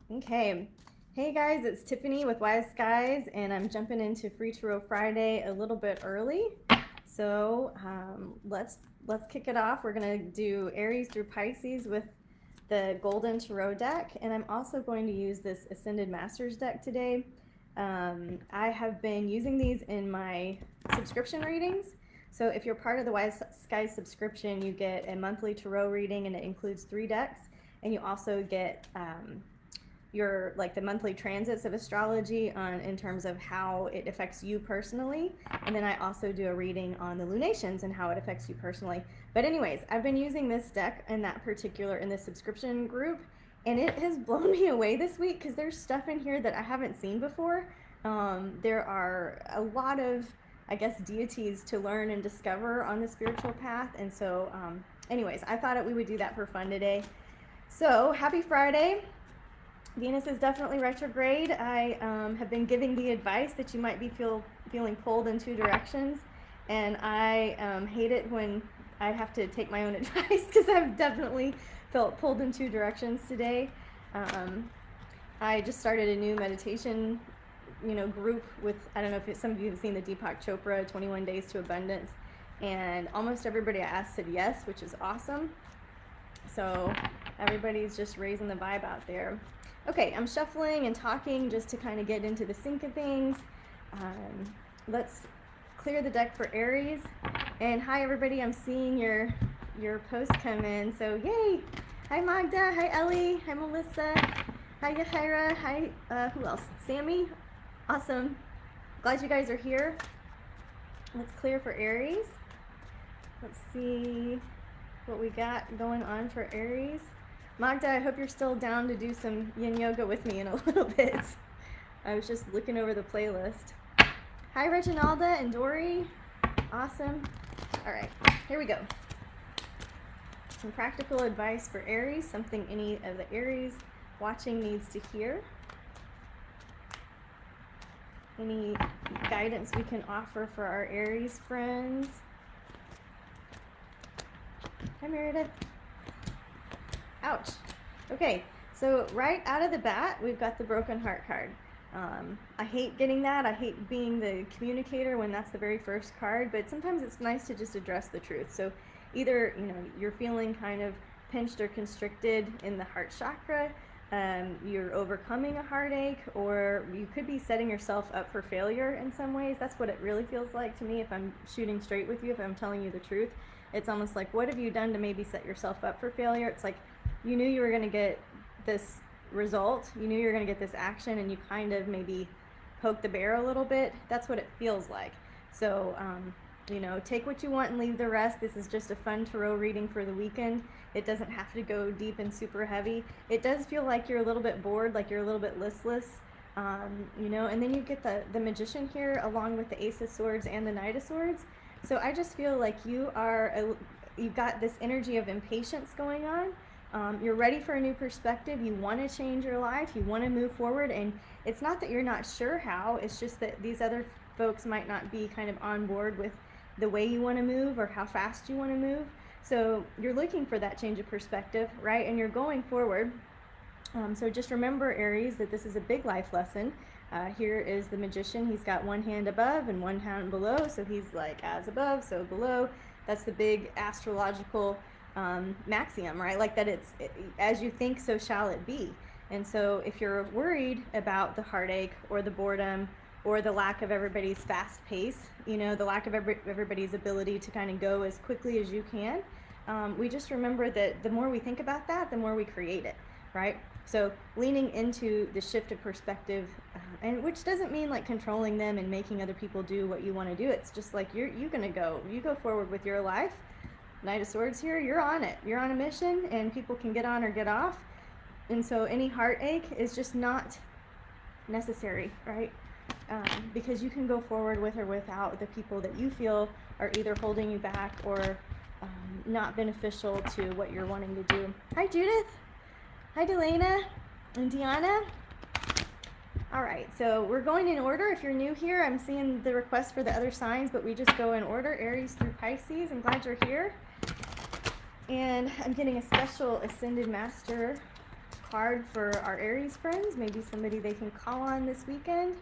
Okay. Hey guys, it's Tiffany with Wise Skies, and I'm jumping into Free Tarot Friday a little bit early. So let's kick it off. We're gonna do Aries through Pisces with the Golden Tarot deck, and I'm also going to use this Ascended Masters deck today. I have been using these in my subscription readings. So if you're part of the Wise Skies subscription, you get a monthly tarot reading, and it includes 3 decks, and you also get your like the monthly transits of astrology on in terms of how it affects you personally, and then I also do a reading on the lunations and how it affects you personally. But anyways, I've been using this deck in this subscription group, and it has blown me away this week because there's stuff in here that I haven't seen before. There are a lot of, I guess, deities to learn and discover on the spiritual path, and so anyways, I thought we would do that for fun today. So happy Friday. Venus is definitely retrograde. I have been giving the advice that you might be feeling pulled in 2 directions, and I hate it when I have to take my own advice because I've definitely felt pulled in 2 directions today. I just started a new meditation, group with, I don't know if some of you have seen the Deepak Chopra 21 Days to Abundance, and almost everybody I asked said yes, which is awesome. So everybody's just raising the vibe out there. Okay, I'm shuffling and talking just to kind of get into the sync of things. Let's clear the deck for Aries. And hi everybody, I'm seeing your post come in, so yay! Hi Magda, hi Ellie, hi Melissa, hi Yahira, hi, who else? Sammy? Awesome. Glad you guys are here. Let's clear for Aries. Let's see what we got going on for Aries. Magda, I hope you're still down to do some yin yoga with me in a little bit. I was just looking over the playlist. Hi, Reginalda and Dory. Awesome. All right, here we go. Some practical advice for Aries, something any of the Aries watching needs to hear. Any guidance we can offer for our Aries friends. Hi, Meredith. Ouch. Okay, so right out of the bat, we've got the Broken Heart card. I hate getting that. I hate being the communicator when that's the very first card, but sometimes it's nice to just address the truth. So either, you're feeling kind of pinched or constricted in the heart chakra, you're overcoming a heartache, or you could be setting yourself up for failure in some ways. That's what it really feels like to me if I'm shooting straight with you, if I'm telling you the truth. It's almost like, what have you done to maybe set yourself up for failure? It's like, you knew you were going to get this result, you knew you were going to get this action, and you kind of maybe poke the bear a little bit. That's what it feels like. So, take what you want and leave the rest. This is just a fun tarot reading for the weekend. It doesn't have to go deep and super heavy. It does feel like you're a little bit bored, like you're a little bit listless, and then you get the Magician here along with the Ace of Swords and the Knight of Swords. So I just feel like you've got this energy of impatience going on. You're ready for a new perspective. You want to change your life. You want to move forward. And it's not that you're not sure how. It's just that these other folks might not be kind of on board with the way you want to move or how fast you want to move. So you're looking for that change of perspective, right? And you're going forward. So just remember, Aries, that this is a big life lesson. Here is the Magician. He's got one hand above and one hand below. So he's like, as above, so below. That's the big astrological maxiom, right? Like that as you think, so shall it be. And so if you're worried about the heartache or the boredom or the lack of everybody's fast pace, the lack of everybody's ability to kind of go as quickly as you can, we just remember that the more we think about that, the more we create it, right? So leaning into the shift of perspective, and which doesn't mean like controlling them and making other people do what you want to do. It's just like you go forward with your life. Knight of Swords here, you're on it. You're on a mission, and people can get on or get off. And so any heartache is just not necessary, right? Because you can go forward with or without the people that you feel are either holding you back or not beneficial to what you're wanting to do. Hi, Judith. Hi, Delana and Deanna. All right, so we're going in order. If you're new here, I'm seeing the request for the other signs, but we just go in order, Aries through Pisces. I'm glad you're here. And I'm getting a special Ascended Master card for our Aries friends, maybe somebody they can call on this weekend.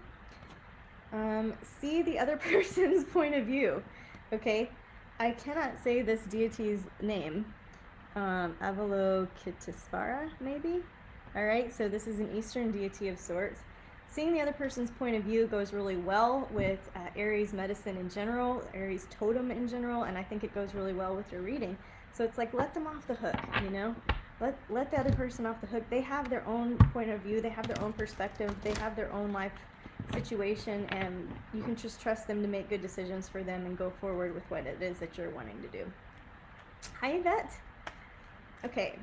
See the other person's point of view. Okay, I cannot say this deity's name. Avalokitesvara, maybe? Alright, so this is an Eastern deity of sorts. Seeing the other person's point of view goes really well with Aries medicine in general, Aries totem in general, and I think it goes really well with your reading. So it's like, let them off the hook, you know? Let the other person off the hook. They have their own point of view, they have their own perspective, they have their own life situation, and you can just trust them to make good decisions for them and go forward with what it is that you're wanting to do. Hi, Yvette. Okay,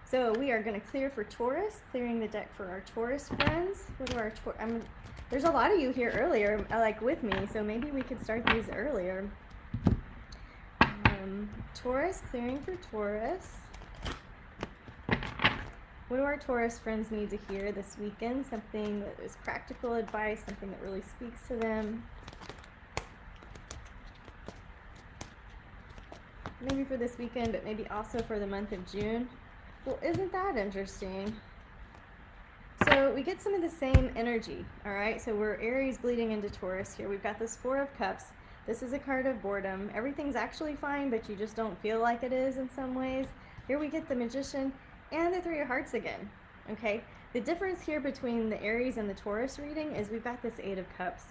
so we are going to clear for Taurus, clearing the deck for our Taurus friends. What do our there's a lot of you here earlier, like with me, so maybe we could start these earlier. Taurus, clearing for Taurus. What do our Taurus friends need to hear this weekend? Something that is practical advice, something that really speaks to them. Maybe for this weekend, but maybe also for the month of June. Well, isn't that interesting? So we get some of the same energy, all right? So we're Aries bleeding into Taurus here. We've got this Four of Cups. This is a card of boredom. Everything's actually fine, but you just don't feel like it is in some ways. Here we get the Magician and the Three of Hearts again, okay? The difference here between the Aries and the Taurus reading is we've got this Eight of Cups.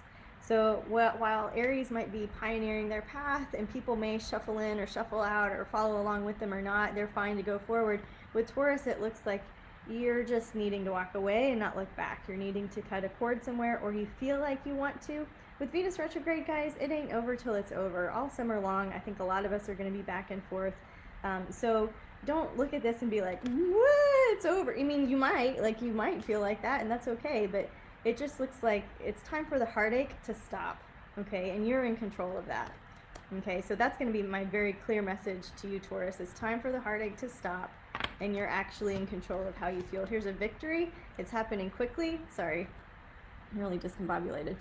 So while Aries might be pioneering their path and people may shuffle in or shuffle out or follow along with them or not, they're fine to go forward. With Taurus, it looks like you're just needing to walk away and not look back. You're needing to cut a cord somewhere, or you feel like you want to. With Venus retrograde, guys, it ain't over till it's over. All summer long, I think a lot of us are going to be back and forth. So don't look at this and be like, what? It's over. I mean, you might feel like that, and that's okay, but it just looks like it's time for the heartache to stop, okay? And you're in control of that, okay? So that's going to be my very clear message to you, Taurus. It's time for the heartache to stop, and you're actually in control of how you feel. Here's a victory. It's happening quickly. Sorry, I'm really discombobulated.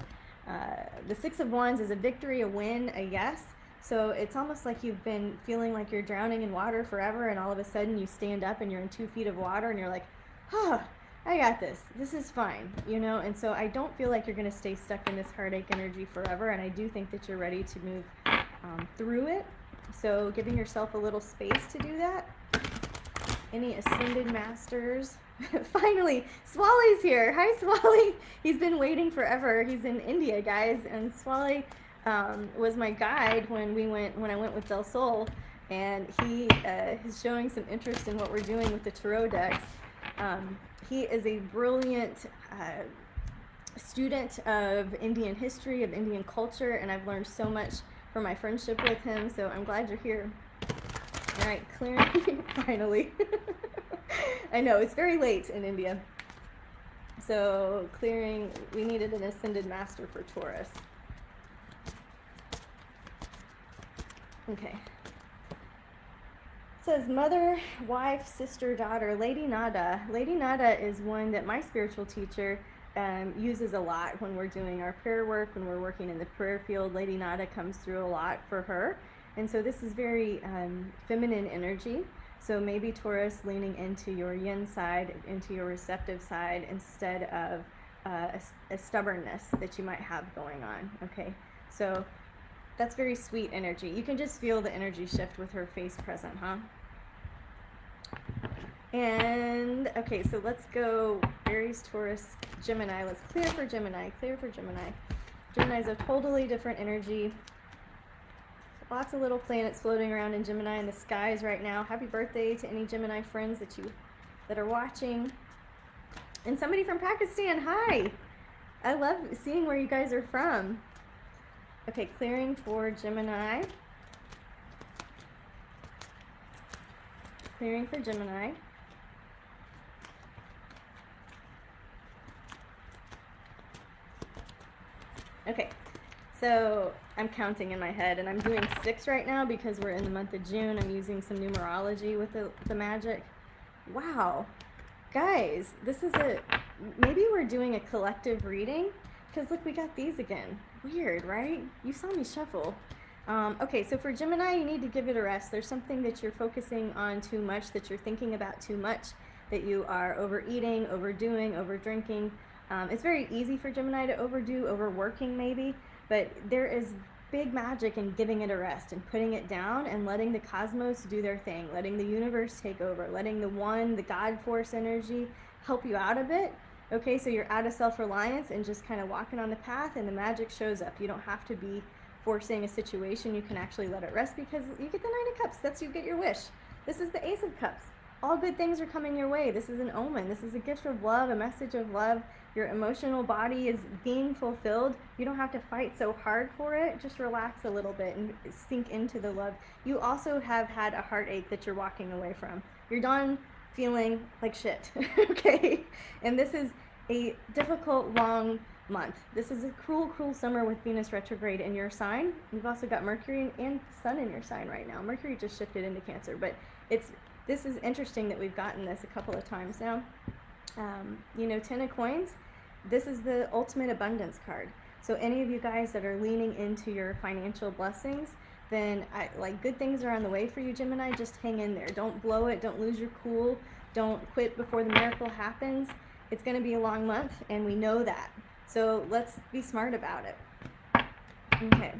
The Six of Wands is a victory, a win, a yes. So it's almost like you've been feeling like you're drowning in water forever, and all of a sudden you stand up and you're in 2 feet of water, and you're like, ah, I got this. This is fine, you know? And so I don't feel like you're going to stay stuck in this heartache energy forever, and I do think that you're ready to move through it. So giving yourself a little space to do that. Any Ascended Masters? Finally, Swali's here. Hi, Swali. He's been waiting forever. He's in India, guys, and Swali was my guide when I went with Del Sol, and he is showing some interest in what we're doing with the tarot decks. He is a brilliant student of Indian history, of Indian culture, and I've learned so much from my friendship with him, so I'm glad you're here. All right, clearing, finally. I know, it's very late in India. So clearing, we needed an Ascended Master for Taurus. Okay. It says mother, wife, sister, daughter, Lady Nada. Lady Nada is one that my spiritual teacher uses a lot when we're doing our prayer work, when we're working in the prayer field. Lady Nada comes through a lot for her. And so this is very feminine energy. So maybe Taurus leaning into your yin side, into your receptive side, instead of a stubbornness that you might have going on, okay? So that's very sweet energy. You can just feel the energy shift with her face present, huh? And, okay, so let's go Aries, Taurus, Gemini. Let's clear for Gemini, clear for Gemini. Gemini's a totally different energy. Lots of little planets floating around in Gemini in the skies right now. Happy birthday to any Gemini friends that are watching. And somebody from Pakistan, hi! I love seeing where you guys are from. Okay, clearing for Gemini. Clearing for Gemini. Okay. So I'm counting in my head, and I'm doing 6 right now because we're in the month of June. I'm using some numerology with the magic. Wow. Guys, maybe we're doing a collective reading, because look, we got these again. Weird, right? You saw me shuffle. Okay, so for Gemini, you need to give it a rest. There's something that you're focusing on too much, that you're thinking about too much, that you are overeating, overdoing, overdrinking. It's very easy for Gemini to overdo, overworking maybe, but there is big magic in giving it a rest and putting it down and letting the cosmos do their thing, letting the universe take over, letting the God force energy help you out of it. Okay, so you're out of self-reliance and just kind of walking on the path, and the magic shows up. You don't have to be forcing a situation. You can actually let it rest because you get the Nine of Cups. That's you get your wish. This is the Ace of Cups. All good things are coming your way. This is an omen. This is a gift of love, a message of love. Your emotional body is being fulfilled. You don't have to fight so hard for it. Just relax a little bit and sink into the love. You also have had a heartache that you're walking away from. You're done feeling like shit, okay? And this is a difficult, long month. This is a cruel, cruel summer with Venus retrograde in your sign. You've also got Mercury and Sun in your sign right now. Mercury just shifted into Cancer, but this is interesting that we've gotten this a couple of times now. You know, 10 of Coins, this is the ultimate abundance card. So any of you guys that are leaning into your financial blessings, then like good things are on the way for you, Gemini. Just hang in there. Don't blow it. Don't lose your cool. Don't quit before the miracle happens. It's going to be a long month, and we know that. So let's be smart about it. Okay.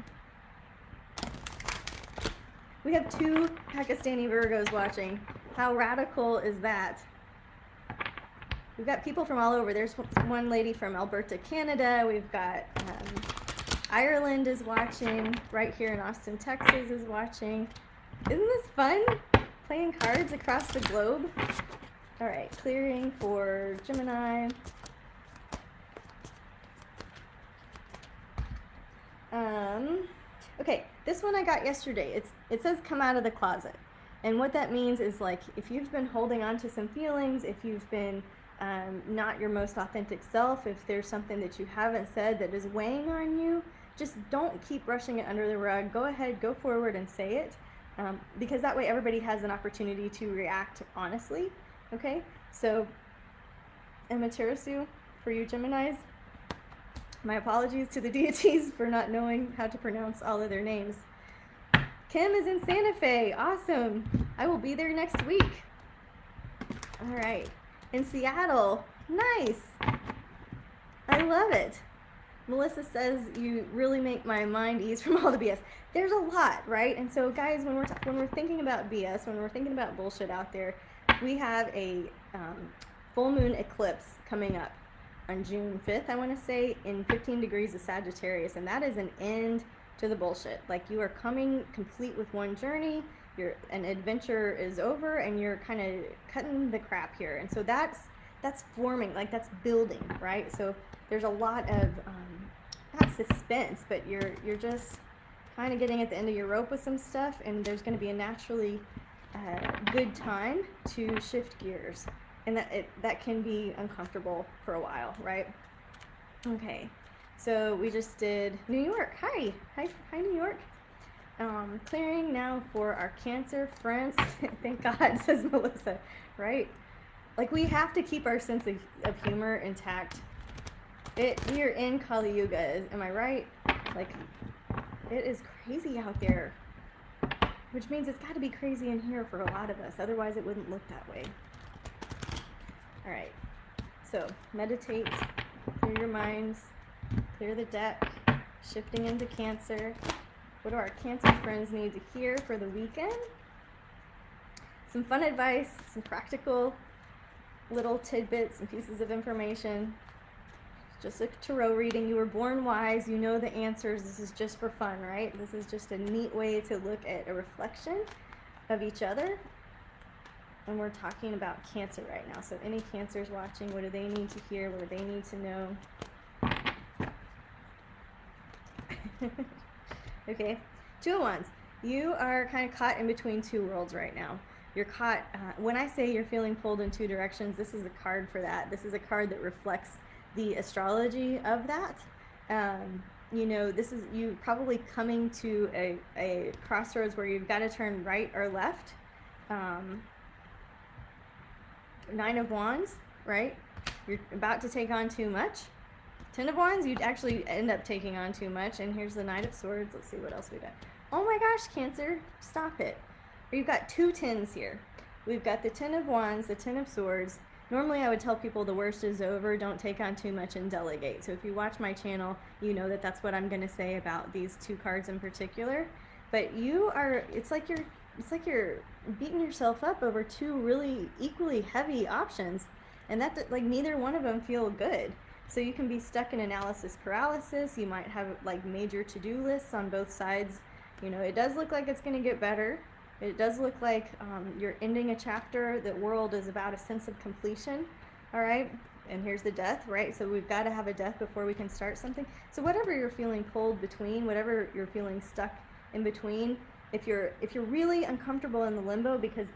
We have 2 Pakistani Virgos watching. How radical is that? We've got people from all over. There's one lady from Alberta, Canada. We've got Ireland is watching. Right here in Austin, Texas is watching. Isn't this fun? Playing cards across the globe. All right, clearing for Gemini. Okay, this one I got yesterday. It says come out of the closet. And what that means is, like, if you've been holding on to some feelings, if you've been not your most authentic self, if there's something that you haven't said that is weighing on you, just don't keep brushing it under the rug. Go ahead, go forward and say it, because that way everybody has an opportunity to react honestly. Okay, so Amaterasu for you Geminis. My apologies to the deities for not knowing how to pronounce all of their names. Kim is in Santa Fe. Awesome. I will be there next week. All right. In Seattle. Nice. I love it. Melissa says you really make my mind ease from all the BS. There's a lot, right? And so, guys, when we're thinking about BS, when we're thinking about bullshit out there, we have a full moon eclipse coming up on June 5th, I want to say, in 15 degrees of Sagittarius, and that is an end to the bullshit. Like, you are coming complete with one journey, an adventure is over, and you're kind of cutting the crap here. And so that's forming, like, that's building, right? So there's a lot of not suspense, but you're just kind of getting at the end of your rope with some stuff, and there's going to be a naturally good time to shift gears, and that can be uncomfortable for a while, right? Okay, so we just did New York. Hi New York. Clearing now for our Cancer friends. Thank God, says Melissa, right? Like, we have to keep our sense of humor intact. We are in Kali Yuga, am I right? Like, it is crazy out there, which means it's got to be crazy in here for a lot of us, otherwise it wouldn't look that way. All right, so meditate, clear your minds, clear the deck, shifting into Cancer. What do our Cancer friends need to hear for the weekend? Some fun advice, some practical little tidbits and pieces of information. Just a tarot reading. You were born wise, you know the answers. This is just for fun, right? This is just a neat way to look at a reflection of each other. And we're talking about Cancer right now. So any Cancers watching, what do they need to hear? What do they need to know? Okay, 2 of Wands. You are kind of caught in between 2 worlds right now. You're caught, when I say you're feeling pulled in 2 directions, this is a card for that. This is a card that reflects the astrology of that. You know, this is you probably coming to a crossroads where you've got to turn right or left. 9 of Wands, right? You're about to take on too much. 10 of Wands, you'd actually end up taking on too much. And here's the Knight of Swords. Let's see what else we got. Oh my gosh, Cancer, stop it. You've got 2 10s here. we've got the Ten of Wands, the Ten of Swords. Normally I would tell people the worst is over, don't take on too much and delegate. So if you watch my channel, you know that that's what I'm going to say about these two cards in particular. But you are, it's like you're beating yourself up over two really equally heavy options, and that, like, neither one of them feel good. So you can be stuck in analysis paralysis. You might have like major to-do lists on both sides. You know, it does look like it's going to get better. It does look like you're ending a chapter. The world is about a sense of completion, all right? And here's the death, right? So we've got to have a death before we can start something. So whatever you're feeling pulled between, whatever you're feeling stuck in between, if you're really uncomfortable in the limbo because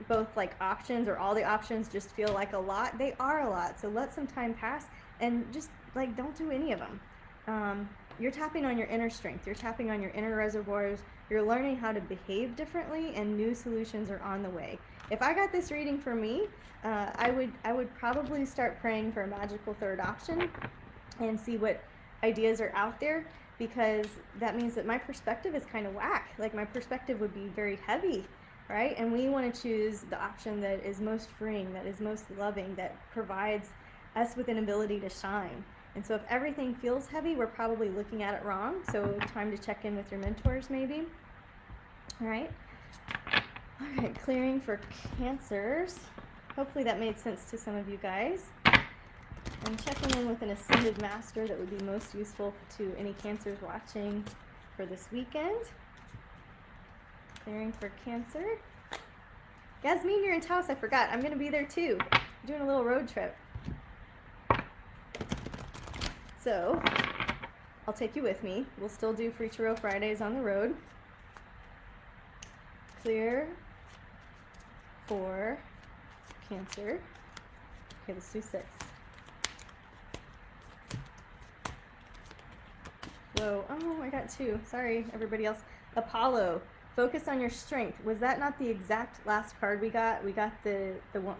both like options or all the options just feel like a lot, they are a lot. So let some time pass and just like don't do any of them. You're tapping on your inner strength. You're tapping on your inner reservoirs. You're learning how to behave differently, and new solutions are on the way. If I got this reading for me, I would probably start praying for a magical third option and see what ideas are out there, because that means that my perspective is kind of whack. Like, my perspective would be very heavy, right? And we want to choose the option that is most freeing, that is most loving, that provides us with an ability to shine. And so if everything feels heavy, we're probably looking at it wrong. So time to check in with your mentors maybe. All right. All right, clearing for Cancers. Hopefully that made sense to some of you guys. I'm checking in with an Ascended Master that would be most useful to any Cancers watching for this weekend. Clearing for Cancer. Yasmin, you're in Taos. I forgot. I'm going to be there too. I'm doing a little road trip. So, I'll take you with me. We'll still do Free Tarot Fridays on the road. Clear for Cancer. Okay, let's do 6. Whoa, oh, I got 2. Sorry, everybody else. Apollo, focus on your strength. Was that not the exact last card we got? We got the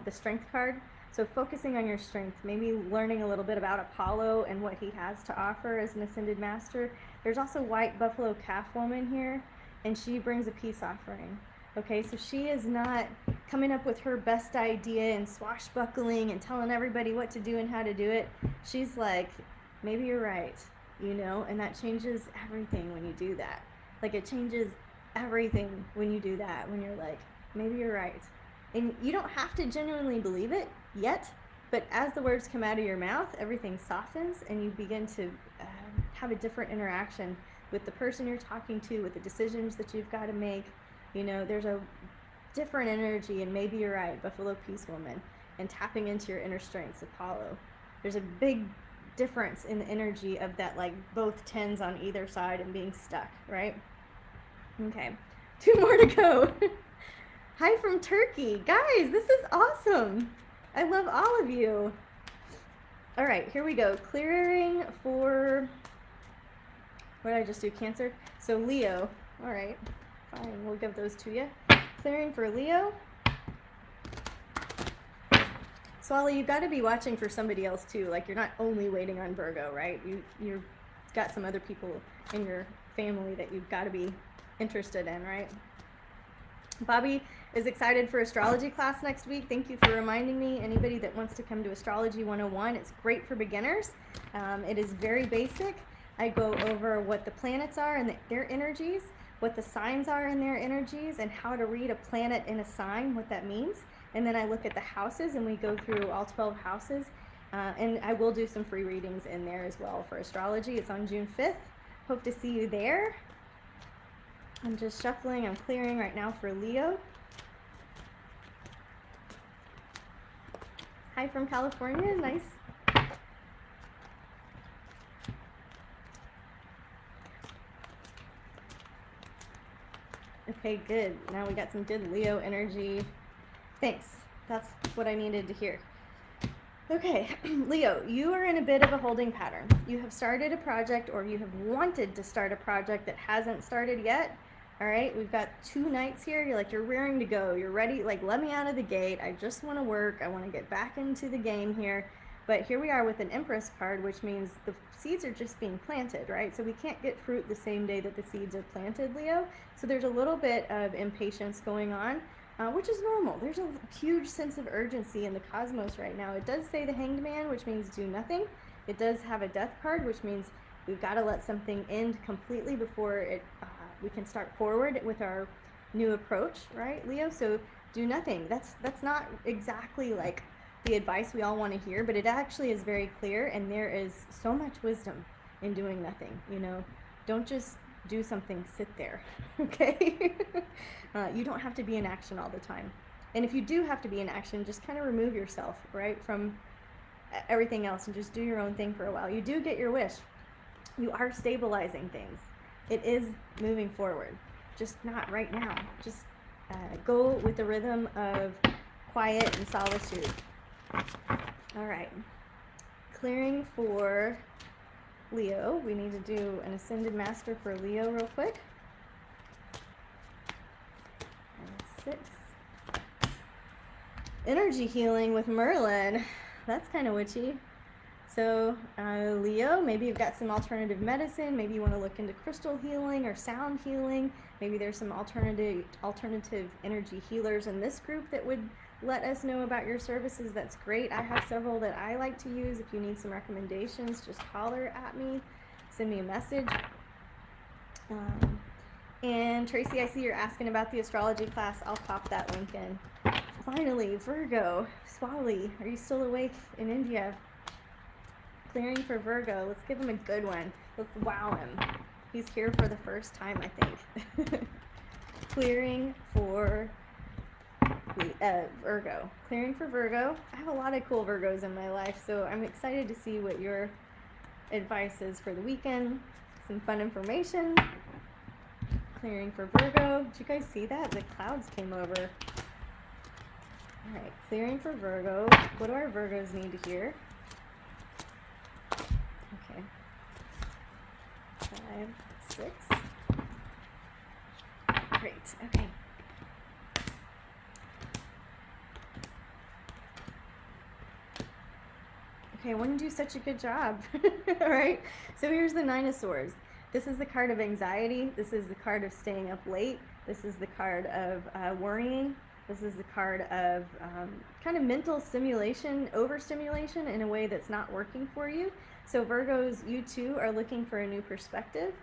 strength card. So focusing on your strength, maybe learning a little bit about Apollo and what he has to offer as an Ascended Master. There's also White Buffalo Calf Woman here, and she brings a peace offering. Okay, so she is not coming up with her best idea and swashbuckling and telling everybody what to do and how to do it. She's like, maybe you're right, you know, and that changes everything when you do that. Like, it changes everything when you do that, when you're like, maybe you're right. And you don't have to genuinely believe it yet, but as the words come out of your mouth, everything softens and you begin to have a different interaction with the person you're talking to, with the decisions that you've got to make. You know, there's a different energy, and maybe you're right, Buffalo Peace Woman, and tapping into your inner strengths, Apollo. There's a big difference in the energy of that, like both 10s on either side and being stuck, right? Okay, 2 more to go. Hi from Turkey. Guys, this is awesome. I love all of you. All right, here we go. Clearing for, what did I just do, Cancer? So Leo. All right, fine, we'll give those to you. Clearing for Leo. Swally, you've got to be watching for somebody else too. Like, you're not only waiting on Virgo, right? You've got some other people in your family that you've got to be interested in, right? Bobby is excited for astrology class next week. Thank you for reminding me. Anybody that wants to come to Astrology 101, it's great for beginners. It is very basic. I go over what the planets are and their energies, what the signs are in their energies, and how to read a planet in a sign, what that means. And then I look at the houses, and we go through all 12 houses. And I will do some free readings in there as well for astrology. It's on June 5th. Hope to see you there. I'm just shuffling. I'm clearing right now for Leo. Hi from California. Nice. Okay, good. Now we got some good Leo energy. Thanks. That's what I needed to hear. Okay, Leo, you are in a bit of a holding pattern. You have started a project, or you have wanted to start a project that hasn't started yet. All right, we've got 2 knights here. You're raring to go. You're ready. Like, let me out of the gate. I just want to work. I want to get back into the game here. But here we are with an Empress card, which means the seeds are just being planted, right? So we can't get fruit the same day that the seeds are planted, Leo. So there's a little bit of impatience going on. which is normal. There's a huge sense of urgency in the cosmos right now. It does say the Hanged Man, which means do nothing. It does have a death card, which means we've got to let something end completely before we can start forward with our new approach, right, Leo? So do nothing. That's not exactly like the advice we all want to hear, but it actually is very clear, and there is so much wisdom in doing nothing. Don't just do something, sit there. Okay. You don't have to be in action all the time, and if you do have to be in action, just kind of remove yourself, right, from everything else and just do your own thing for a while. You do get your wish. You are stabilizing things. It is moving forward, just not right now. Just go with the rhythm of quiet and solitude. All right, clearing for Leo. We need to do an Ascended Master for Leo real quick. And 6. Energy healing with Merlin. That's kind of witchy. So Leo, maybe you've got some alternative medicine. Maybe you want to look into crystal healing or sound healing. Maybe there's some alternative energy healers in this group that would let us know about your services. That's great. I have several that I like to use. If you need some recommendations, just holler at me, send me a message. And Tracy, I see you're asking about the astrology class. I'll pop that link in. Finally, Virgo. Swali, are you still awake in India? Clearing for Virgo. Let's give him a good one. Let's wow him. He's here for the first time, I think. Clearing for Virgo. Clearing for Virgo. I have a lot of cool Virgos in my life, so I'm excited to see what your advice is for the weekend. Some fun information. Clearing for Virgo. Did you guys see that? The clouds came over. All right, clearing for Virgo. What do our Virgos need to hear? Okay. 5, 6. Great. Okay. Okay, I wouldn't do such a good job. All right. So here's the 9 of Swords. This is the card of anxiety. This is the card of staying up late. This is the card of worrying. This is the card of kind of mental stimulation, overstimulation in a way that's not working for you. So Virgos, you too are looking for a new perspective.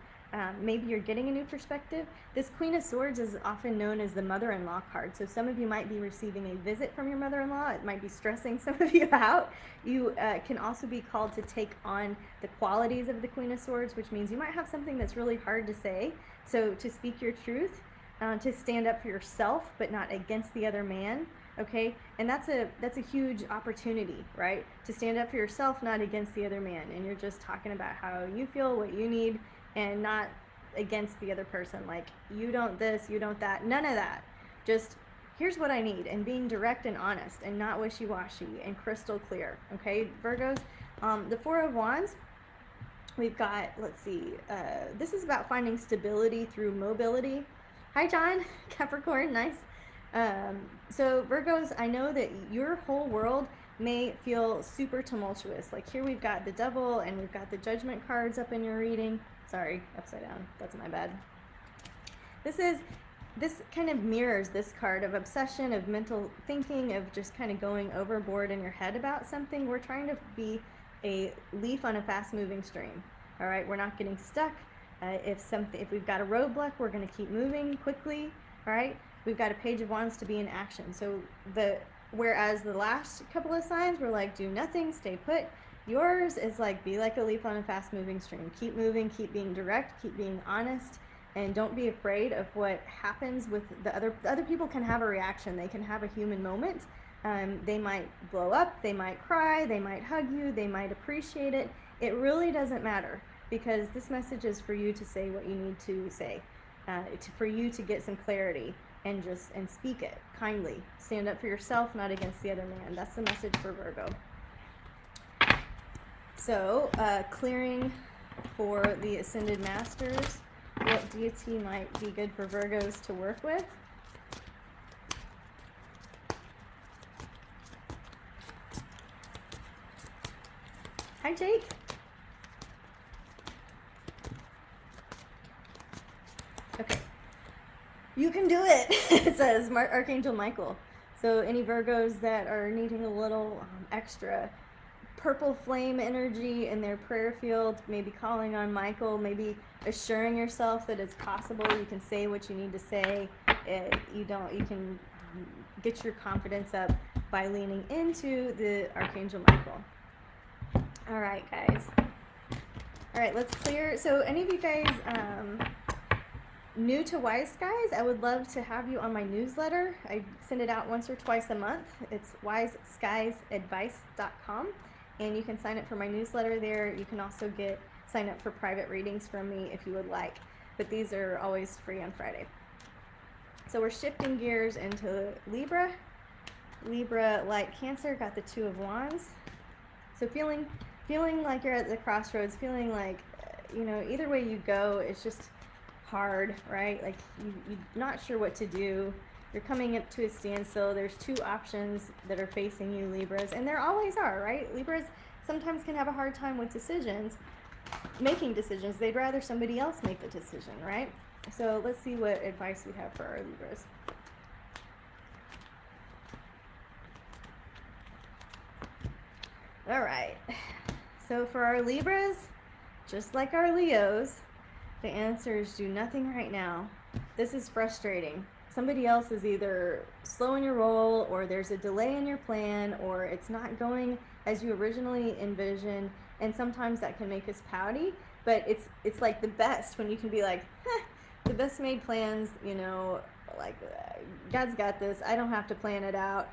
Maybe you're getting a new perspective. This Queen of Swords is often known as the mother-in-law card. So some of you might be receiving a visit from your mother-in-law. It might be stressing some of you out. You can also be called to take on the qualities of the Queen of Swords, which means you might have something that's really hard to say. So to speak your truth, to stand up for yourself, but not against the other man. Okay, and that's a huge opportunity, right? To stand up for yourself, not against the other man, and you're just talking about how you feel, what you need, and not against the other person. Like, you don't this, you don't that, none of that. Just, here's what I need, and being direct and honest, and not wishy-washy, and crystal clear. Okay, Virgos. The 4 of Wands. We've got, let's see, this is about finding stability through mobility. Hi, John. Capricorn, nice. So Virgos, I know that your whole world may feel super tumultuous. Like, here we've got the Devil and we've got the Judgment cards up in your reading. Sorry, upside down. That's my bad. This kind of mirrors this card of obsession, of mental thinking, of just kind of going overboard in your head about something. We're trying to be a leaf on a fast-moving stream. All right, we're not getting stuck. If we've got a roadblock, we're going to keep moving quickly. All right, we've got a Page of Wands to be in action. So whereas the last couple of signs were like, do nothing, stay put. Yours is like, be like a leaf on a fast-moving stream. Keep moving, keep being direct, keep being honest, and don't be afraid of what happens with the other people. Can have a reaction. They can have a human moment. They might blow up, they might cry, they might hug you, they might appreciate it. It really doesn't matter, because this message is for you to say what you need to say, for you to get some clarity and speak it kindly. Stand up for yourself, not against the other man. That's the message for Virgo. So, clearing for the Ascended Masters, what deity might be good for Virgos to work with? Hi, Jake. Okay. can do it. It says Archangel Michael. So any Virgos that are needing a little extra purple flame energy in their prayer field, maybe calling on Michael, maybe assuring yourself that it's possible. You can say what you need to say. You can get your confidence up by leaning into the Archangel Michael. All right, guys. All right, let's clear. So any of you guys new to Wise Skies, I would love to have you on my newsletter. I send it out once or twice a month. It's wiseskiesadvice.com, and you can sign up for my newsletter there. You can also sign up for private readings from me if you would like, but these are always free on Friday. So we're shifting gears into Libra. Libra, like Cancer, got the Two of Wands. So feeling like you're at the crossroads, feeling like, either way you go, it's just hard, right? Like you're not sure what to do. You're coming up to a standstill. There's two options that are facing you, Libras, and there always are, right? Libras sometimes can have a hard time with making decisions. They'd rather somebody else make the decision, right? So let's see what advice we have for our Libras. All right. So for our Libras, just like our Leos, the answer is do nothing right now. This is frustrating. Somebody else is either slowing your roll, or there's a delay in your plan, or it's not going as you originally envisioned, and sometimes that can make us pouty, but it's like the best when you can be like, the best made plans, like God's got this. I don't have to plan it out.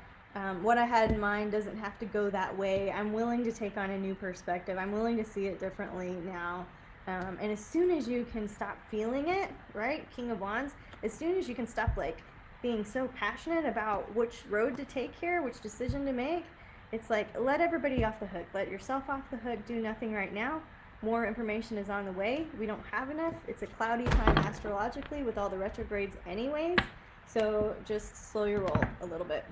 What I had in mind doesn't have to go that way. I'm willing to take on a new perspective. I'm willing to see it differently now. And as soon as you can stop feeling it, right, King of Wands, as soon as you can stop being so passionate about which road to take here, which decision to make, it's like, let everybody off the hook. Let yourself off the hook. Do nothing right now. More information is on the way. We don't have enough. It's a cloudy time astrologically with all the retrogrades anyways. So just slow your roll a little bit.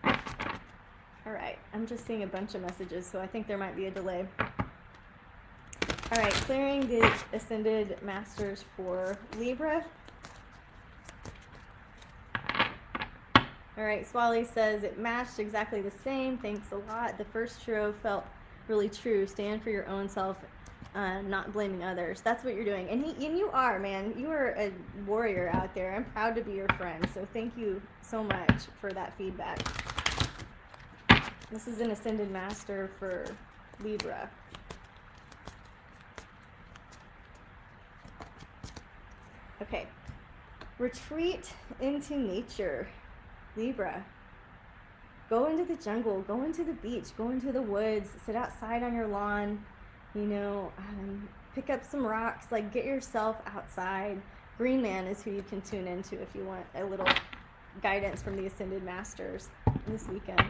All right, I'm just seeing a bunch of messages, so I think there might be a delay. All right, clearing the Ascended Masters for Libra. All right, Swally says it matched exactly the same. Thanks a lot. The first tarot felt really true. Stand for your own self, not blaming others. That's what you're doing. And you are, man. You are a warrior out there. I'm proud to be your friend. So thank you so much for that feedback. This is an Ascended Master for Libra. Okay. Retreat into nature, Libra. Go into the jungle, go into the beach, go into the woods, sit outside on your lawn, pick up some rocks, get yourself outside. Green Man is who you can tune into if you want a little guidance from the Ascended Masters this weekend.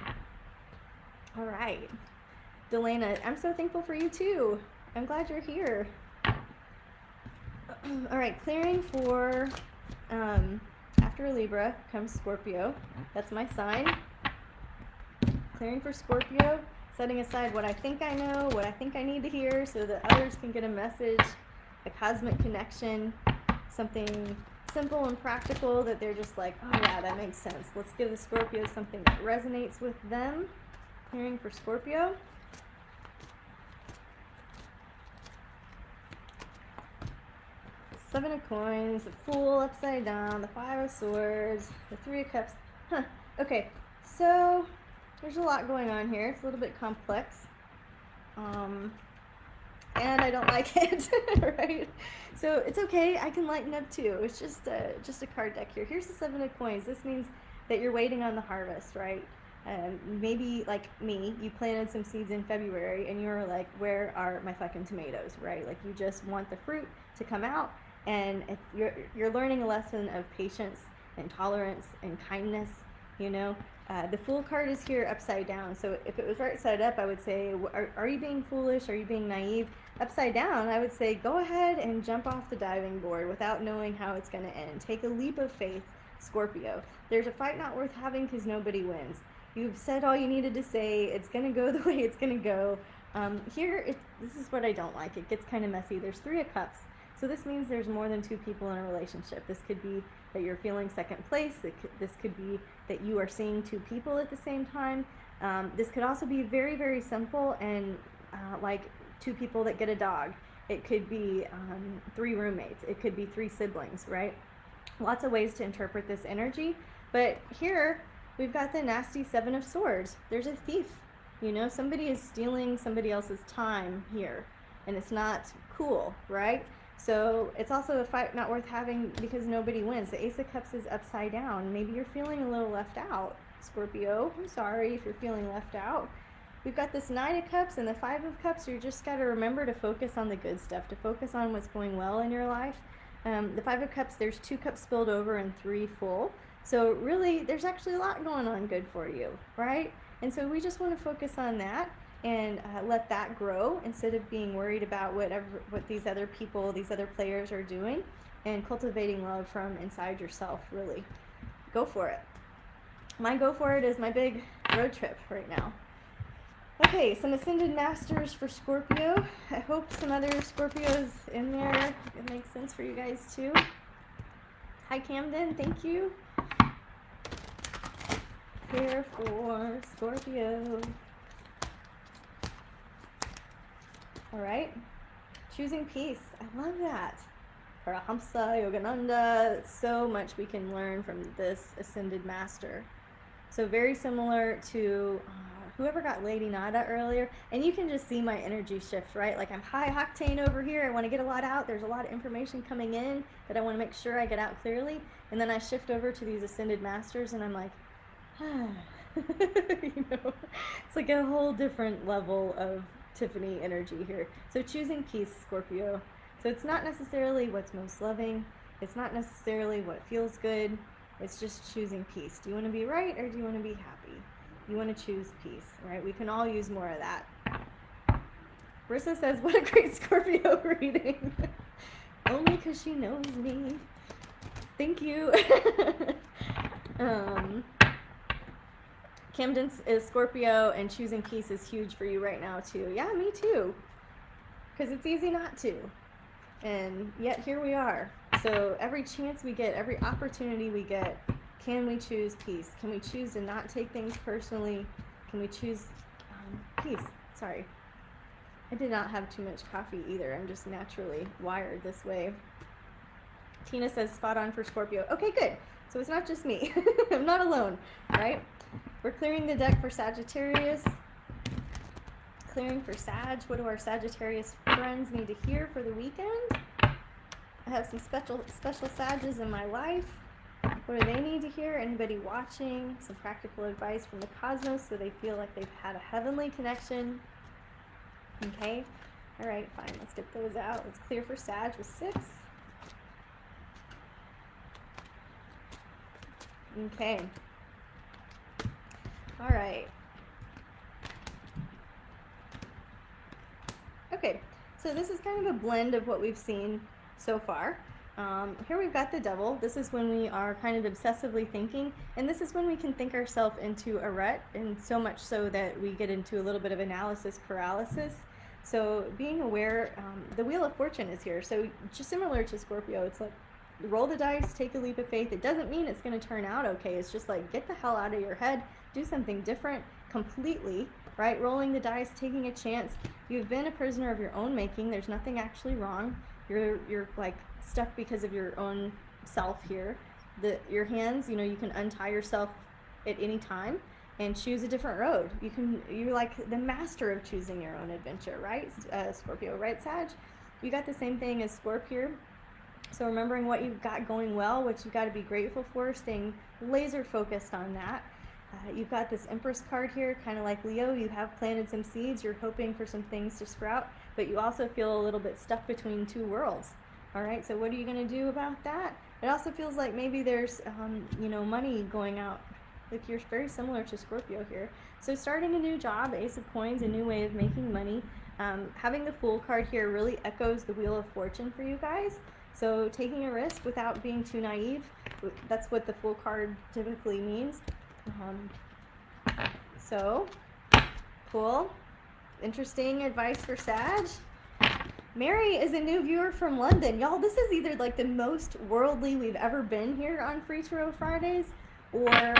All right. Delana, I'm so thankful for you too. I'm glad you're here. All right, clearing for, after Libra comes Scorpio. That's my sign. Clearing for Scorpio, setting aside what I think I know, what I think I need to hear so that others can get a message, a cosmic connection, something simple and practical that they're just like, oh yeah, that makes sense. Let's give the Scorpio something that resonates with them. Clearing for Scorpio. Seven of Coins, the Fool upside down, the Five of Swords, the Three of Cups. Okay, so there's a lot going on here. It's a little bit complex. And I don't like it, right? So it's okay. I can lighten up too. It's just a card deck here. Here's the Seven of Coins. This means that you're waiting on the harvest, right? Maybe like me, you planted some seeds in February and you're like, where are my fucking tomatoes, right? Like you just want the fruit to come out, and you're learning a lesson of patience and tolerance and kindness, The Fool card is here upside down. So if it was right side up, I would say, are you being foolish? Are you being naive? Upside down, I would say, go ahead and jump off the diving board without knowing how it's going to end. Take a leap of faith, Scorpio. There's a fight not worth having because nobody wins. You've said all you needed to say. It's going to go the way it's going to go. This is what I don't like. It gets kind of messy. There's Three of Cups. So this means there's more than two people in a relationship. This could be that you're feeling second place. This could be that you are seeing two people at the same time. This could also be very, very simple and like two people that get a dog. It could be 3 roommates. It could be 3 siblings, right? Lots of ways to interpret this energy. But here we've got the nasty 7 of Swords. There's a thief. You know, somebody is stealing somebody else's time here, and it's not cool, right? So it's also a fight not worth having because nobody wins. The Ace of Cups is upside down. Maybe you're feeling a little left out, Scorpio. I'm sorry if you're feeling left out. We've got this 9 of Cups and the 5 of Cups. You just got to remember to focus on the good stuff, to focus on what's going well in your life. The 5 of Cups, there's 2 cups spilled over and 3 full. So really, there's actually a lot going on good for you, right? And so we just want to focus on that and let that grow instead of being worried about what these other people, these other players are doing, and cultivating love from inside yourself, really. Go for it. My go for it is my big road trip right now. Okay, some Ascended Masters for Scorpio. I hope some other Scorpios in there. It makes sense for you guys too. Hi Camden, thank you. Here for Scorpio. All right, choosing peace. I love that. Parahamsa, Yogananda, so much we can learn from this Ascended Master. So very similar to whoever got Lady Nada earlier, and you can just see my energy shift, right? Like I'm high octane over here, I want to get a lot out, there's a lot of information coming in that I want to make sure I get out clearly, and then I shift over to these Ascended Masters and I'm like, you know, it's like a whole different level of Tiffany energy here. So choosing peace, Scorpio. So it's not necessarily what's most loving, it's not necessarily what feels good, it's just choosing peace. Do you want to be right or do you want to be happy? You want to choose peace, right? We can all use more of that. Marissa says, what a great Scorpio reading. Only because she knows me. Thank you. Camden is Scorpio, and choosing peace is huge for you right now too. Yeah, me too. Because it's easy not to. And yet here we are. So every chance we get, every opportunity we get, can we choose peace? Can we choose to not take things personally? Can we choose peace? Sorry. I did not have too much coffee either. I'm just naturally wired this way. Tina says spot on for Scorpio. Okay, good. So it's not just me. I'm not alone, right? We're clearing the deck for Sagittarius. Clearing for Sag. What do our Sagittarius friends need to hear for the weekend? I have some special Sages in my life. What do they need to hear? Anybody watching? Some practical advice from the cosmos so they feel like they've had a heavenly connection. Okay. All right, fine. Let's get those out. Let's clear for Sag with 6. Okay. All right. Okay, so this is kind of a blend of what we've seen so far. Here we've got the Devil. This is when we are kind of obsessively thinking, and this is when we can think ourselves into a rut, and so much so that we get into a little bit of analysis paralysis. So being aware, the Wheel of Fortune is here. So just similar to Scorpio, it's like roll the dice, take a leap of faith. It doesn't mean it's going to turn out okay. It's just like get the hell out of your head, do something different completely, right? Rolling the dice, taking a chance. You've been a prisoner of your own making. There's nothing actually wrong. You're like stuck because of your own self here. Your hands, you know, you can untie yourself at any time and choose a different road. You're like the master of choosing your own adventure, right? Scorpio, right, Sag? You got the same thing as Scorp here. So remembering what you've got going well, what you've got to be grateful for, staying laser focused on that. You've got this Empress card here, kind of like Leo. You have planted some seeds. You're hoping for some things to sprout, but you also feel a little bit stuck between two worlds. All right, so what are you going to do about that? It also feels like maybe there's, you know, money going out. Like you're very similar to Scorpio here. So starting a new job, Ace of Coins, a new way of making money. Having the Fool card here really echoes the Wheel of Fortune for you guys. So taking a risk without being too naive, that's what the Fool card typically means. So, cool. Interesting advice for Sag. Mary is a new viewer from London. Y'all, this is either like the most worldly we've ever been here on Free Tarot Fridays, or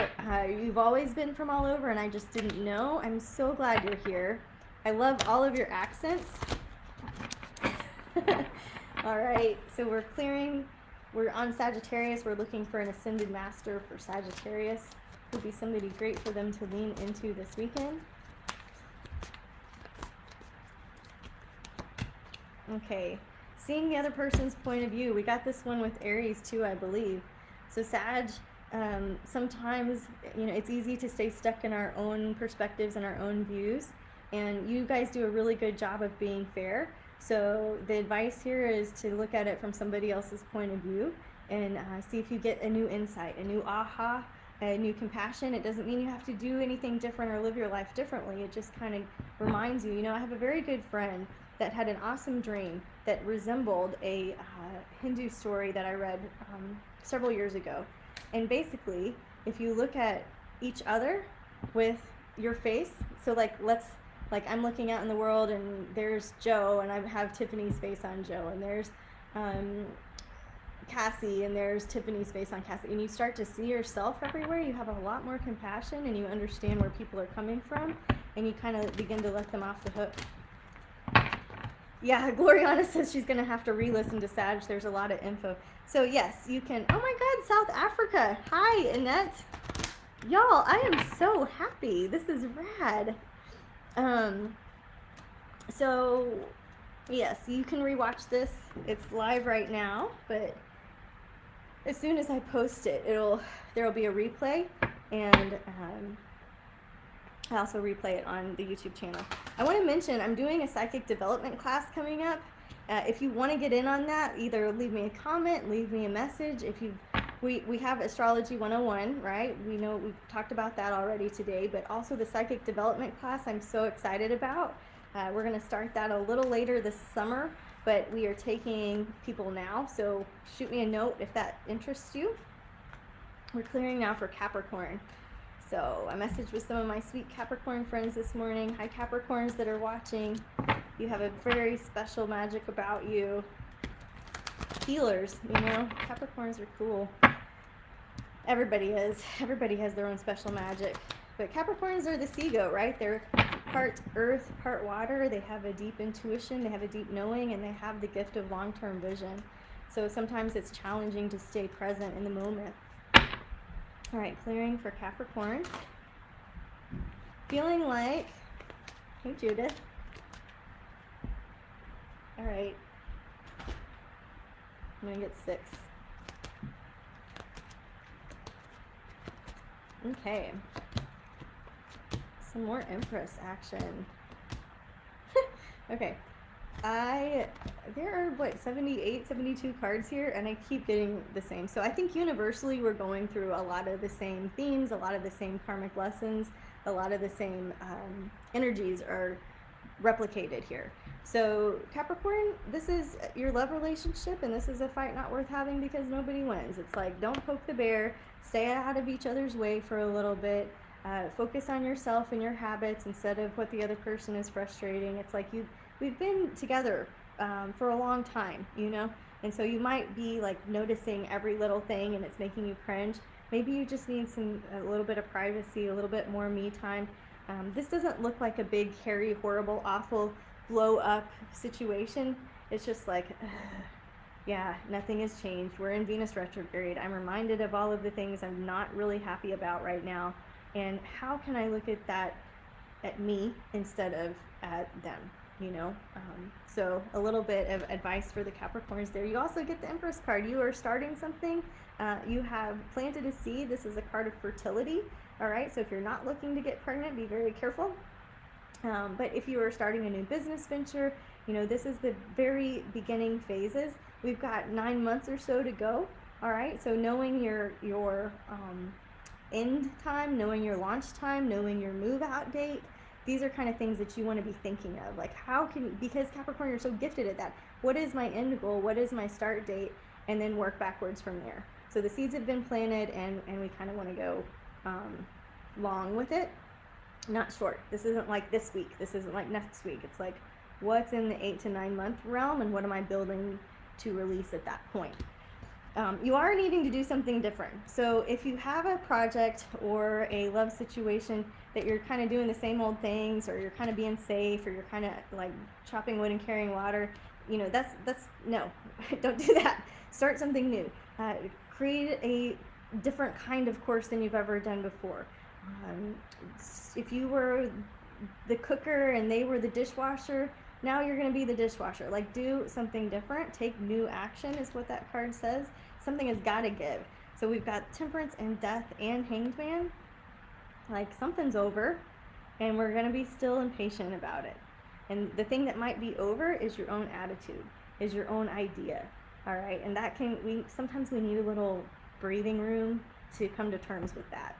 you've always been from all over and I just didn't know. I'm so glad you're here. I love all of your accents. All right, so we're clearing. We're on Sagittarius. We're looking for an Ascended Master for Sagittarius. Would be somebody great for them to lean into this weekend. Okay, seeing the other person's point of view. We got this one with Aries too, I believe. So Sag, sometimes, you know, it's easy to stay stuck in our own perspectives and our own views. And you guys do a really good job of being fair. So the advice here is to look at it from somebody else's point of view and see if you get a new insight, a new aha, a new compassion. It doesn't mean you have to do anything different or live your life differently. It just kind of reminds you. You know, I have a very good friend that had an awesome dream that resembled a Hindu story that I read several years ago. And basically, if you look at each other with your face, so like I'm looking out in the world and there's Joe and I have Tiffany's face on Joe, and there's Cassie and there's Tiffany's face on Cassie, and you start to see yourself everywhere. You have a lot more compassion and you understand where people are coming from, and you kind of begin to let them off the hook. Yeah, Gloriana says she's going to have to re-listen to Sag. There's a lot of info. So yes, you can. Oh my God, South Africa. Hi, Annette. Y'all, I am so happy. This is rad. So yes, you can rewatch this. It's live right now, but as soon as I post it, there'll be a replay, and I also replay it on the YouTube channel. I want to mention I'm doing a psychic development class coming up. If you want to get in on that, either leave me a comment, leave me a message. We have Astrology 101, right? We know we've talked about that already today, but also the psychic development class I'm so excited about. We're going to start that a little later this summer, but we are taking people now, so shoot me a note if that interests you. We're clearing now for Capricorn. So I messaged with some of my sweet Capricorn friends this morning. Hi, Capricorns that are watching. You have a very special magic about you. Healers, you know, Capricorns are cool. Everybody is. Everybody has their own special magic. But Capricorns are the sea goat, right? They're part earth, part water. They have a deep intuition, they have a deep knowing, and they have the gift of long-term vision. So sometimes it's challenging to stay present in the moment. All right, clearing for Capricorn. Feeling like, hey Judith. All right, I'm gonna get 6. Okay, some more Empress action. Okay, there are what, 78, 72 cards here, and I keep getting the same. So I think universally we're going through a lot of the same themes, a lot of the same karmic lessons, a lot of the same energies are replicated here. So Capricorn, this is your love relationship, and this is a fight not worth having because nobody wins. It's like, don't poke the bear, stay out of each other's way for a little bit, focus on yourself and your habits instead of what the other person is frustrating. It's like we've been together for a long time, you know, and so you might be like noticing every little thing and it's making you cringe. Maybe you just need a little bit of privacy, a little bit more me time. This doesn't look like a big, hairy, horrible, awful blow up situation. It's just like, yeah, nothing has changed. We're in Venus retrograde. I'm reminded of all of the things I'm not really happy about right now, and how can I look at that at me instead of at them, you know? So a little bit of advice for the Capricorns there. You also get the Empress card. You are starting something. You have planted a seed. This is a card of fertility. All right, so if you're not looking to get pregnant, be very careful. But if you are starting a new business venture, you know, this is the very beginning phases. We've got 9 months or so to go. All right, so knowing your end time, knowing your launch time, knowing your move out date, these are kind of things that you want to be thinking of. Like, how can, because Capricorn, you're so gifted at that. What is my end goal? What is my start date? And then work backwards from there. So the seeds have been planted, and we kind of want to go long with it, not short. This isn't like this week. This isn't like next week. It's like what's in the 8 to 9 month realm and what am I building to release at that point. You are needing to do something different. So if you have a project or a love situation that you're kind of doing the same old things, or you're kind of being safe, or you're kind of like chopping wood and carrying water, you know, that's no, don't do that. Start something new. Create a different kind of course than you've ever done before. If you were the cooker and they were the dishwasher, now you're going to be the dishwasher. Like, do something different. Take new action is what that card says. Something has got to give. So we've got Temperance and Death and Hanged Man. Like, something's over, and we're going to be still and patient about it. And the thing that might be over is your own attitude, is your own idea. All right, and that sometimes we need a little breathing room to come to terms with that.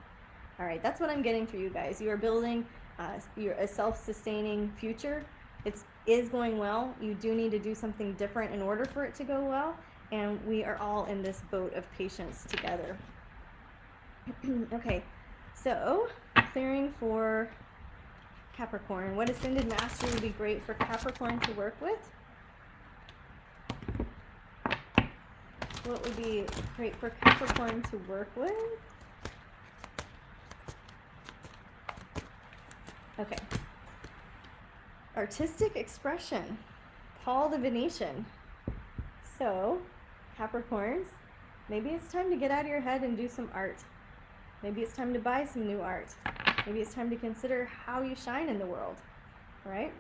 All right, that's what I'm getting for you guys. You are building a self-sustaining future. It is going well. You do need to do something different in order for it to go well, and we are all in this boat of patience together. Okay, so clearing for Capricorn. What Ascended Master would be great for Capricorn to work with? What would be great for Capricorn to work with? Okay. Artistic expression. Paul the Venetian. So, Capricorns, maybe it's time to get out of your head and do some art. Maybe it's time to buy some new art. Maybe it's time to consider how you shine in the world, right?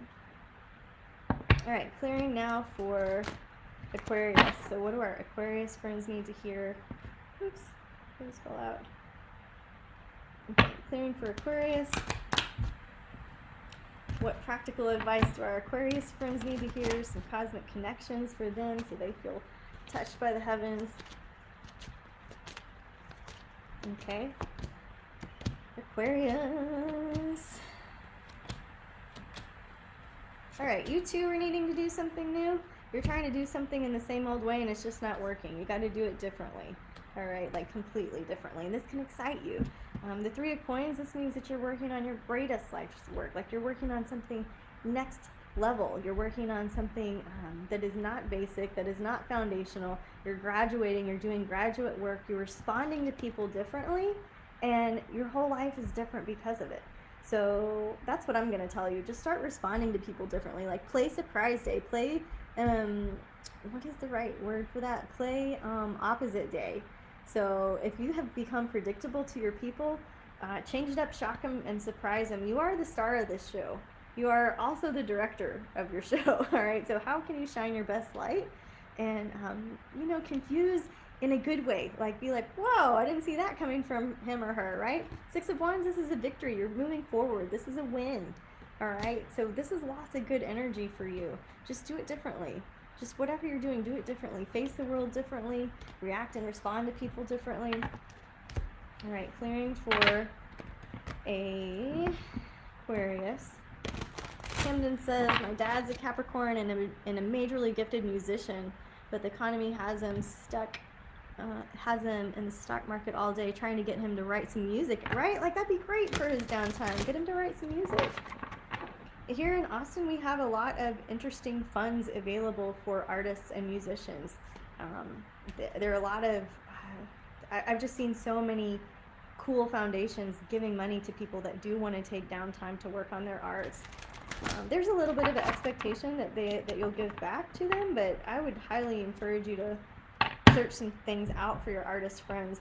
All right, clearing now for Aquarius. So what do our Aquarius friends need to hear? Oops, things fell out. Okay, clearing for Aquarius. What practical advice do our Aquarius friends need to hear? Some cosmic connections for them so they feel touched by the heavens. Okay. Aquarius. All right, you two are needing to do something new. You're trying to do something in the same old way and it's just not working. You got to do it differently. All right, like completely differently. And this can excite you. The Three of Coins, this means that you're working on your greatest life's work. Like you're working on something next level. You're working on something that is not basic, that is not foundational. You're graduating, you're doing graduate work, you're responding to people differently, and your whole life is different because of it. So that's what I'm going to tell you. Just start responding to people differently. Like play Surprise Day. Play, what is the right word for that? Play Opposite Day. So if you have become predictable to your people, change it up, shock them, and surprise them. You are the star of this show. You are also the director of your show, all right? So how can you shine your best light and, you know, confuse in a good way? Like, be like, whoa, I didn't see that coming from him or her, right? Six of Wands, this is a victory. You're moving forward. This is a win, all right? So this is lots of good energy for you. Just do it differently. Just whatever you're doing, do it differently. Face the world differently. React and respond to people differently. All right, clearing for Aquarius. Camden says, my dad's a Capricorn and a majorly gifted musician, but the economy has him stuck, has him in the stock market all day, trying to get him to write some music, right? Like, that'd be great for his downtime. Get him to write some music. Here in Austin, we have a lot of interesting funds available for artists and musicians. There are a lot of, I've just seen so many cool foundations giving money to people that do want to take downtime to work on their arts. There's a little bit of an expectation that you'll give back to them, but I would highly encourage you to search some things out for your artist friends.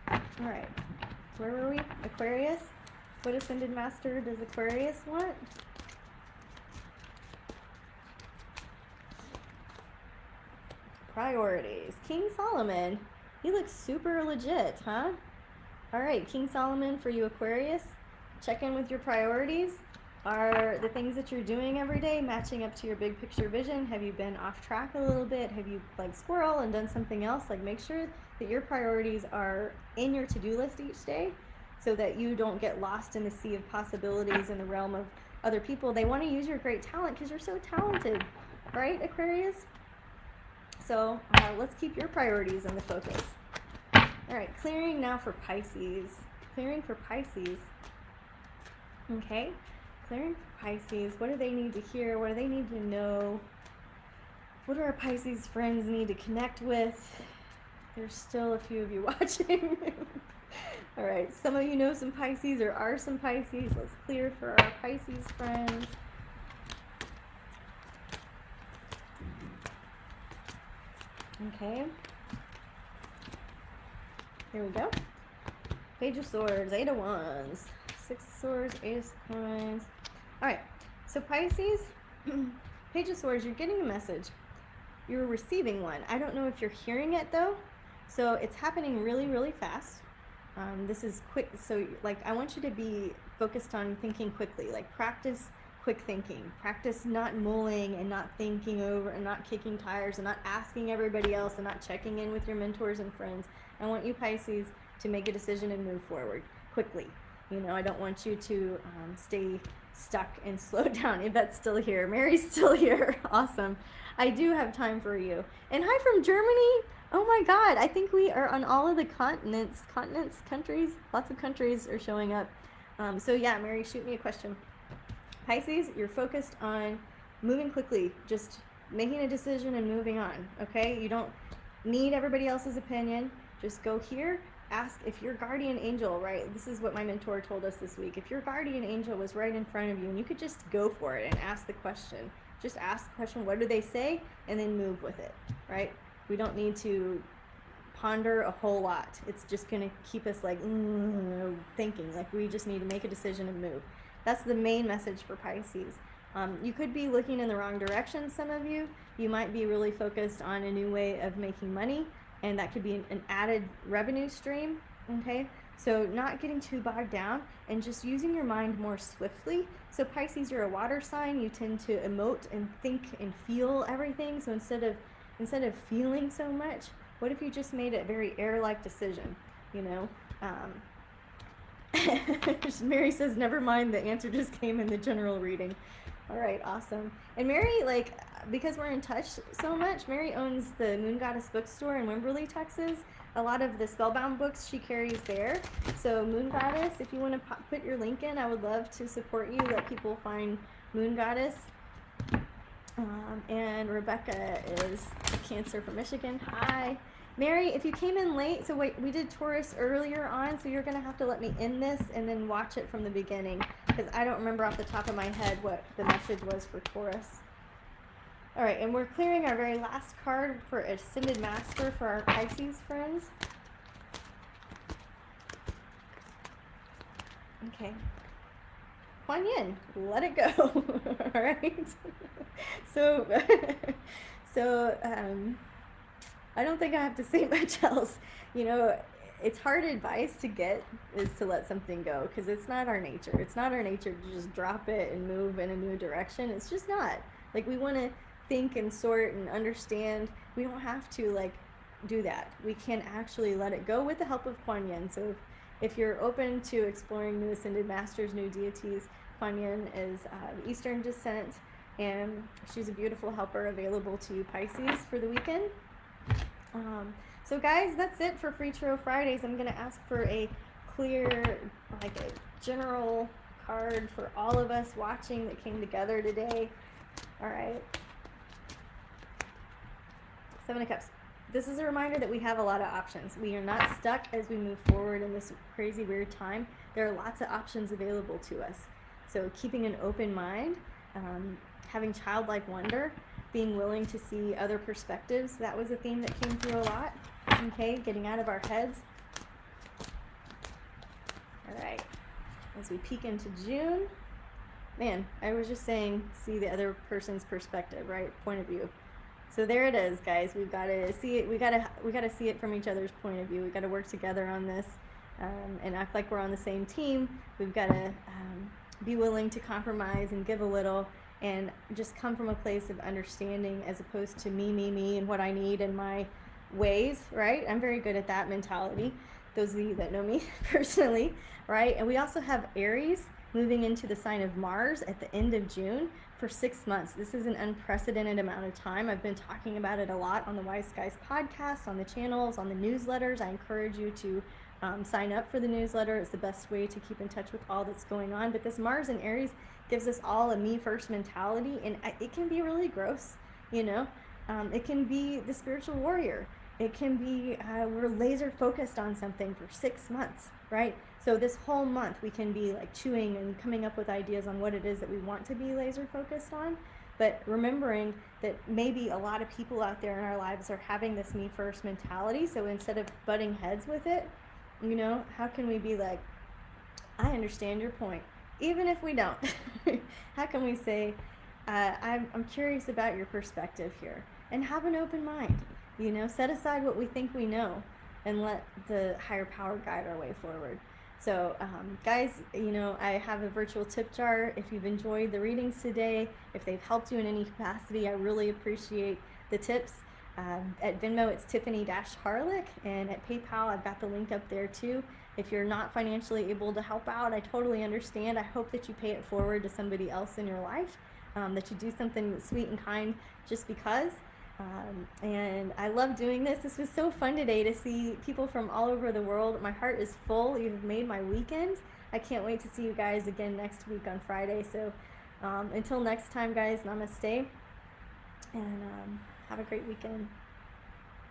All right, where were we? Aquarius. What Ascended Master does Aquarius want? Priorities. King Solomon. He looks super legit, huh? All right, King Solomon for you Aquarius. Check in with your priorities. Are the things that you're doing every day matching up to your big picture vision? Have you been off track a little bit? Have you like squirrel and done something else? Like make sure that your priorities are in your to-do list each day so that you don't get lost in the sea of possibilities in the realm of other people. They want to use your great talent because you're so talented, right, Aquarius? So let's keep your priorities in the focus. All right, clearing now for Pisces. Clearing for Pisces. Okay, Clearing for Pisces. What do they need to hear? What do they need to know? What do our Pisces friends need to connect with? There's still a few of you watching. All right, some of you know some Pisces or are some Pisces. Let's clear for our Pisces friends. Okay. Here we go. Page of Swords, Eight of Wands, Six of Swords, Eight of Coins. All right, so Pisces, Page of Swords, you're getting a message. You're receiving one. I don't know if you're hearing it though. So it's happening really, really fast. This is quick. So like, I want you to be focused on thinking quickly, like practice quick thinking, practice not mulling and not thinking over and not kicking tires and not asking everybody else and not checking in with your mentors and friends. I want you Pisces to make a decision and move forward quickly. You know, I don't want you to stay stuck and slow down. Yvette's still here. Mary's still here. Awesome. I do have time for you. And hi from Germany. Oh my God. I think we are on all of the continents, countries. Lots of countries are showing up. So yeah, Mary, shoot me a question. Pisces, you're focused on moving quickly, just making a decision and moving on, okay? You don't need everybody else's opinion. Just go here. Ask if your guardian angel, right? This is what my mentor told us this week. If your guardian angel was right in front of you and you could just go for it and ask the question, just ask the question, what do they say? And then move with it, right? We don't need to ponder a whole lot. It's just going to keep us like thinking. Like we just need to make a decision and move. That's the main message for Pisces. You could be looking in the wrong direction, some of you. You might be really focused on a new way of making money, and that could be an added revenue stream, okay? So not getting too bogged down and just using your mind more swiftly. So Pisces, you're a water sign. You tend to emote and think and feel everything. So instead of feeling so much, what if you just made a very air-like decision, you know? Mary says, never mind, the answer just came in the general reading. All right, awesome. And Mary, like, because we're in touch so much, Mary owns the Moon Goddess bookstore in Wimberley, Texas. A lot of the Spellbound books she carries there. So Moon Goddess, if you want to put your link in, I would love to support you, let people find Moon Goddess. And Rebecca is Cancer from Michigan. Hi. Mary, if you came in late, so wait, we did Taurus earlier on, so you're going to have to let me end this and then watch it from the beginning, because I don't remember off the top of my head what the message was for Taurus. All right, and we're clearing our very last card for Ascended Master for our Pisces friends. Okay. Kuan Yin, let it go. All right. So I don't think I have to say much else. You know, it's hard advice to get is to let something go, because it's not our nature. It's not our nature to just drop it and move in a new direction. It's just not. Like, we want to think and sort and understand. We don't have to, like, do that. We can actually let it go with the help of Kuan Yin. So if you're open to exploring new Ascended Masters, new deities, Kuan Yin is Eastern descent, and she's a beautiful helper available to Pisces for the weekend. So guys, that's it for Free Tarot Fridays. I'm going to ask for a clear, like a general card for all of us watching that came together today. All right. Seven of Cups. This is a reminder that we have a lot of options. We are not stuck as we move forward in this crazy, weird time. There are lots of options available to us. So keeping an open mind, having childlike wonder, being willing to see other perspectives. That was a theme that came through a lot. Okay, getting out of our heads. All right, as we peek into June, man, I was just saying, see the other person's perspective, right? Point of view. So there it is, guys. We've got to see it. We gotta see it from each other's point of view. We got to work together on this and act like we're on the same team. We've got to be willing to compromise and give a little, and just come from a place of understanding as opposed to me, and what I need and my ways, right? I'm very good at that mentality. Those of you that know me personally, right? And we also have Aries moving into the sign of Mars at the end of June for 6 months. This is an unprecedented amount of time. I've been talking about it a lot on the Wise Skies podcast, on the channels, on the newsletters. I encourage you to sign up for the newsletter. It's the best way to keep in touch with all that's going on. But this Mars and Aries gives us all a me first mentality, and it can be really gross, you know. It can be the spiritual warrior. It can be we're laser focused on something for 6 months, right? So this whole month we can be like chewing and coming up with ideas on what it is that we want to be laser focused on. But remembering that maybe a lot of people out there in our lives are having this me first mentality. So instead of butting heads with it, you know, how can we be like, I understand your point, even if we don't? How can we say, I'm curious about your perspective here, and have an open mind, you know, set aside what we think we know and let the higher power guide our way forward. So guys, you know, I have a virtual tip jar. If you've enjoyed the readings today, if they've helped you in any capacity, I really appreciate the tips. At Venmo, it's Tiffany-Harlick, and at PayPal, I've got the link up there too. If you're not financially able to help out, I totally understand. I hope that you pay it forward to somebody else in your life, that you do something sweet and kind just because. And I love doing this. This was so fun today to see people from all over the world. My heart is full. You've made my weekend. I can't wait to see you guys again next week on Friday. So until next time, guys, namaste, and have a great weekend.